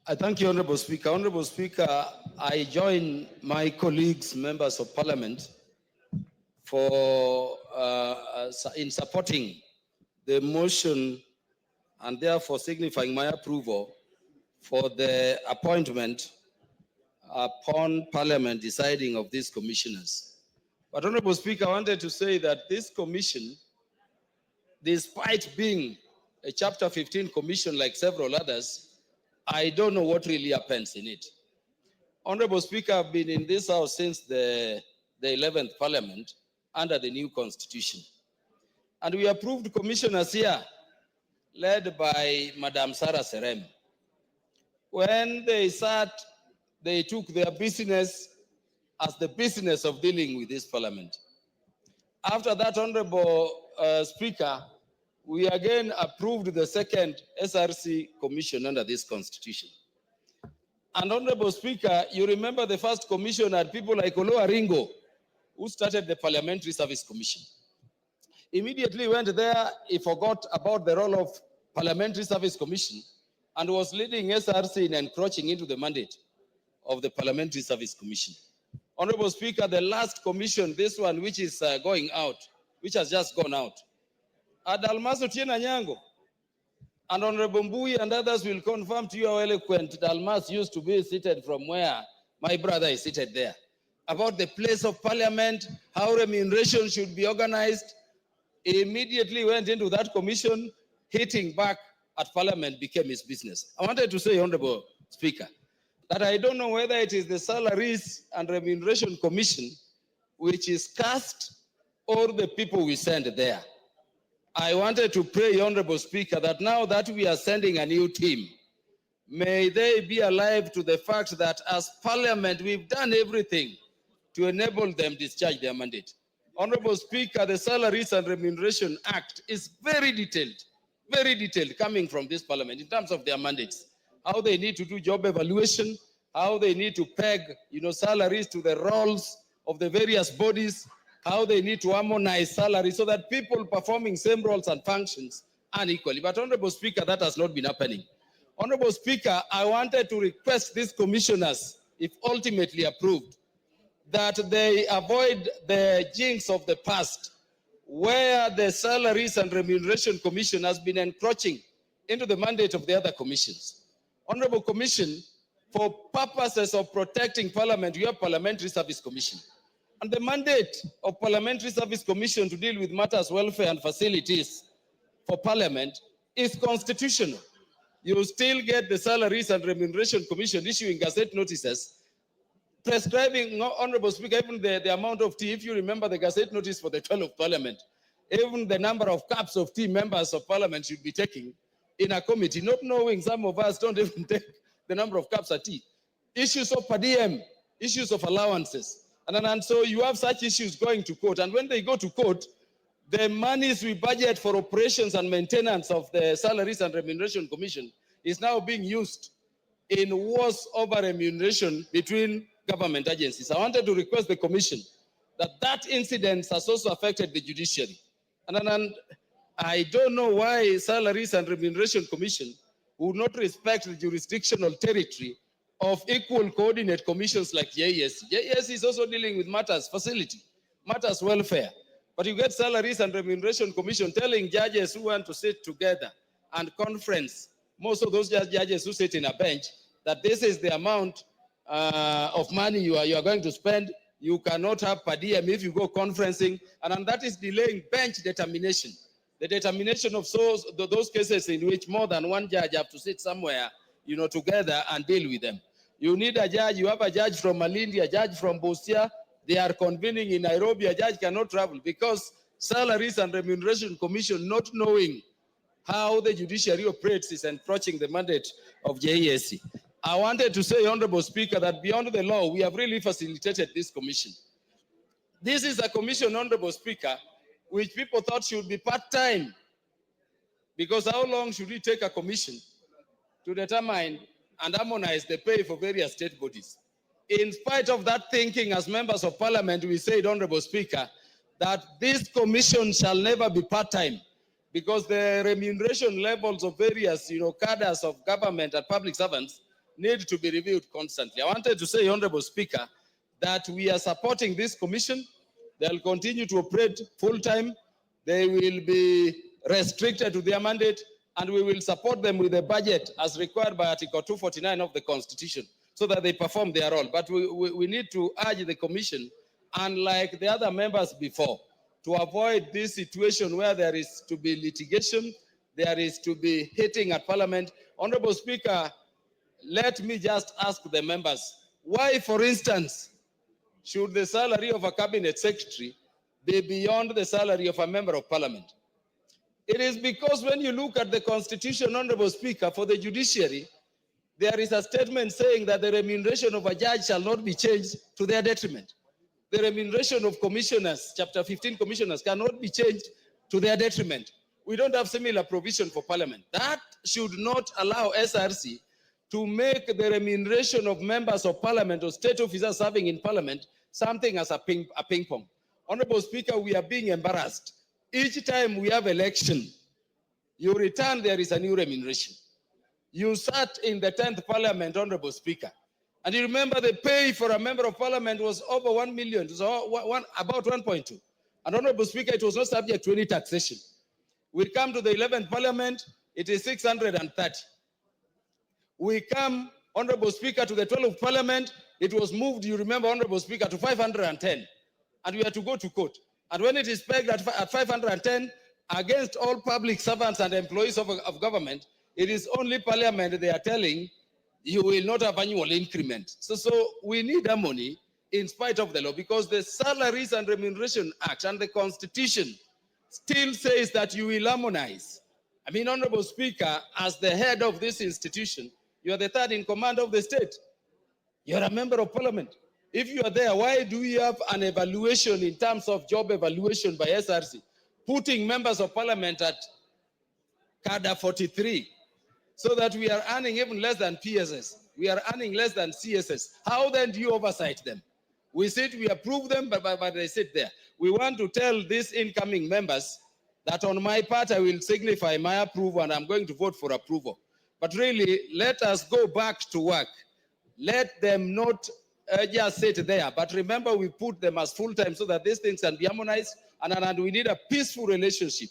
I thank you, Honorable Speaker. Honorable Speaker, I join my colleagues, members of Parliament, in supporting the motion and therefore signifying my approval for the appointment upon Parliament deciding of these commissioners. But Honorable Speaker, I wanted to say that this commission, despite being a Chapter 15 commission like several others, I don't know what really happens in it. Honorable Speaker, I've been in this House since the 11th Parliament under the new Constitution. And we approved commissioners here, led by Madam Sarah Serem. When they sat, they took their business as the business of dealing with this Parliament. After that, Honorable Speaker, we again approved the second SRC commission under this Constitution. And Honorable Speaker, you remember the first commission had people like Olo Aringo, who started the Parliamentary Service Commission. Immediately went there, he forgot about the role of Parliamentary Service Commission and was leading SRC in encroaching into the mandate of the Parliamentary Service Commission. Honorable Speaker, the last commission, this one which is going out, which has just gone out, Adalmaso Tiena Nyango, and Honorable Mbui and others will confirm to you how eloquent Dalmas used to be seated from where my brother is seated there, about the place of Parliament, how remuneration should be organized. He immediately went into that commission, hitting back at Parliament became his business. I wanted to say, Honorable Speaker, that I don't know whether it is the Salaries and Remuneration Commission which is cast or the people we send there. I wanted to pray, Honorable Speaker, that now that we are sending a new team, may they be alive to the fact that as Parliament, we've done everything to enable them discharge their mandate. Honorable Speaker, the Salaries and Remuneration Act is very detailed coming from this Parliament in terms of their mandates, how they need to do job evaluation, how they need to peg, salaries to the roles of the various bodies, how they need to harmonize salaries so that people performing same roles and functions unequally. But Honorable Speaker, that has not been happening. Honorable Speaker, I wanted to request these commissioners, if ultimately approved, that they avoid the jinx of the past, where the Salaries and Remuneration Commission has been encroaching into the mandate of the other commissions. Honorable Commission, for purposes of protecting Parliament, you have Parliamentary Service Commission. And the mandate of Parliamentary Service Commission to deal with matters, welfare and facilities for Parliament is constitutional. You still get the Salaries and Remuneration Commission issuing gazette notices prescribing, Honorable Speaker, even the amount of tea. If you remember the gazette notice for the 12th Parliament, even the number of cups of tea members of Parliament should be taking in a committee, not knowing some of us don't even take the number of cups of tea. Issues of per diem, issues of allowances. And so you have such issues going to court. And when they go to court, the monies we budget for operations and maintenance of the Salaries and Remuneration Commission is now being used in wars over remuneration between government agencies. I wanted to request the Commission that incident has also affected the judiciary. And I don't know why Salaries and Remuneration Commission would not respect the jurisdictional territory of equal coordinate commissions like JES. JES is also dealing with matters facility, matters welfare. But you get Salaries and Remuneration Commission telling judges who want to sit together and conference, most of those judges who sit in a bench, that this is the amount of money you are going to spend. You cannot have per diem if you go conferencing, and that is delaying bench determination. The determination of those cases in which more than one judge have to sit somewhere, together and deal with them. You need a judge. You have a judge from Malindi, a judge from Busia. They are convening in Nairobi. A judge cannot travel because Salaries and Remuneration Commission, not knowing how the judiciary operates, is encroaching the mandate of JESC. I wanted to say, Honorable Speaker, that beyond the law, we have really facilitated this commission. This is a commission, Honorable Speaker, which people thought should be part-time. Because how long should it take a commission to determine and harmonize the pay for various state bodies? In spite of that thinking, as members of Parliament, we said, Honorable Speaker, that this commission shall never be part-time, because the remuneration levels of various, cadres of government and public servants need to be reviewed constantly. I wanted to say, Honorable Speaker, that we are supporting this commission. They'll continue to operate full-time. They will be restricted to their mandate, and we will support them with a budget as required by Article 249 of the Constitution so that they perform their role. But we need to urge the commission, unlike the other members before, to avoid this situation where there is to be litigation, there is to be hitting at Parliament. Honorable Speaker, let me just ask the members, why, for instance, should the salary of a cabinet secretary be beyond the salary of a member of Parliament? It is because when you look at the Constitution, Honorable Speaker, for the judiciary, there is a statement saying that the remuneration of a judge shall not be changed to their detriment. The remuneration of commissioners, Chapter 15 commissioners, cannot be changed to their detriment. We don't have similar provision for Parliament. That should not allow SRC to make the remuneration of members of Parliament or state officers serving in Parliament something as a ping pong. Honorable Speaker, we are being embarrassed. Each time we have election, you return, there is a new remuneration. You sat in the 10th Parliament, Honorable Speaker, and you remember the pay for a member of Parliament was over 1 million, so about 1.2. And Honorable Speaker, it was not subject to any taxation. We come to the 11th Parliament, it is 630. We come, Honorable Speaker, to the 12th Parliament, it was moved, you remember, Honorable Speaker, to 510. And we had to go to court. And when it is pegged at 510, against all public servants and employees of government, it is only Parliament they are telling you will not have annual increment. So we need harmony in spite of the law, because the Salaries and Remuneration Act and the Constitution still says that you will harmonize. I mean, Honorable Speaker, as the head of this institution, you are the third in command of the state. You are a member of Parliament. If you are there, why do we have an evaluation in terms of job evaluation by SRC, putting members of Parliament at cadre 43, so that we are earning even less than PSS? We are earning less than CSS. How then do you oversight them? We sit, we approve them, but they sit there. We want to tell these incoming members that on my part, I will signify my approval and I'm going to vote for approval. But really, let us go back to work. Let them not just sit there. But remember, we put them as full-time so that these things can be harmonized, and we need a peaceful relationship.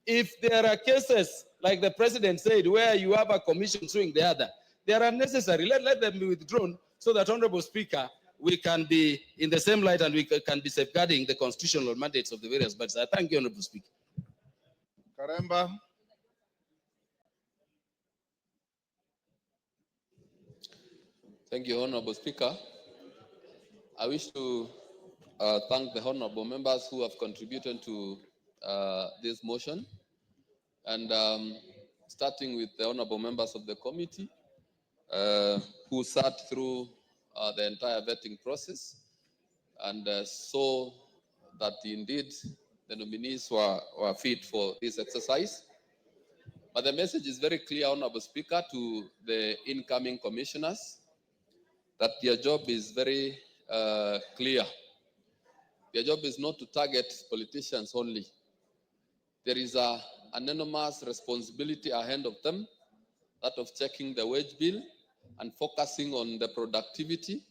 If there are cases, like the president said, where you have a commission suing the other, they are unnecessary. Let them be withdrawn so that, Honorable Speaker, we can be in the same light and we can be safeguarding the constitutional mandates of the various bodies. I thank you, Honorable Speaker. Karemba. Thank you, Honorable Speaker. I wish to thank the honorable members who have contributed to this motion, and starting with the honorable members of the committee who sat through the entire vetting process and saw that indeed the nominees were fit for this exercise. But the message is very clear, Honorable Speaker, to the incoming commissioners, that their job is very clear. Their job is not to target politicians only. There is an enormous responsibility ahead of them, that of checking the wage bill and focusing on the productivity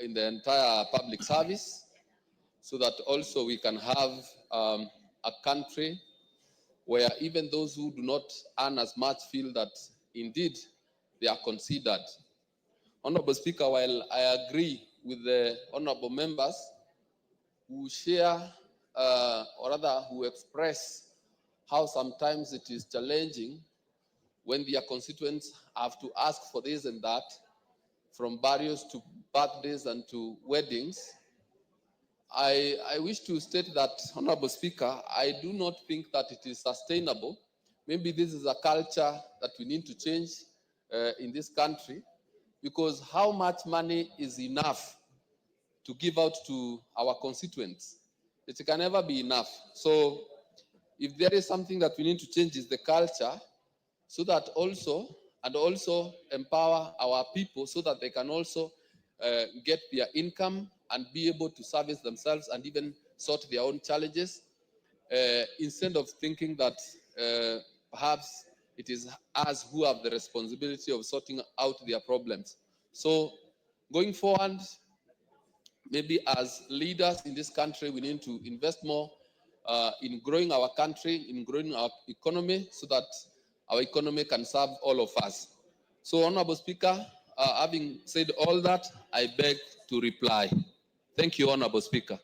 in the entire public service, so that also we can have a country where even those who do not earn as much feel that indeed they are considered. Honorable Speaker, while I agree with the honorable members who share or rather who express how sometimes it is challenging when their constituents have to ask for this and that, from burials to birthdays and to weddings, I wish to state that, Honorable Speaker, I do not think that it is sustainable. Maybe this is a culture that we need to change in this country, because how much money is enough to give out to our constituents? It can never be enough. So if there is something that we need to change, is the culture, so that also empower our people so that they can also get their income and be able to service themselves and even sort their own challenges, instead of thinking that perhaps it is us who have the responsibility of sorting out their problems. So going forward, maybe as leaders in this country, we need to invest more in growing our country, in growing our economy, so that our economy can serve all of us. So, Honorable Speaker, having said all that, I beg to reply. Thank you, Honorable Speaker.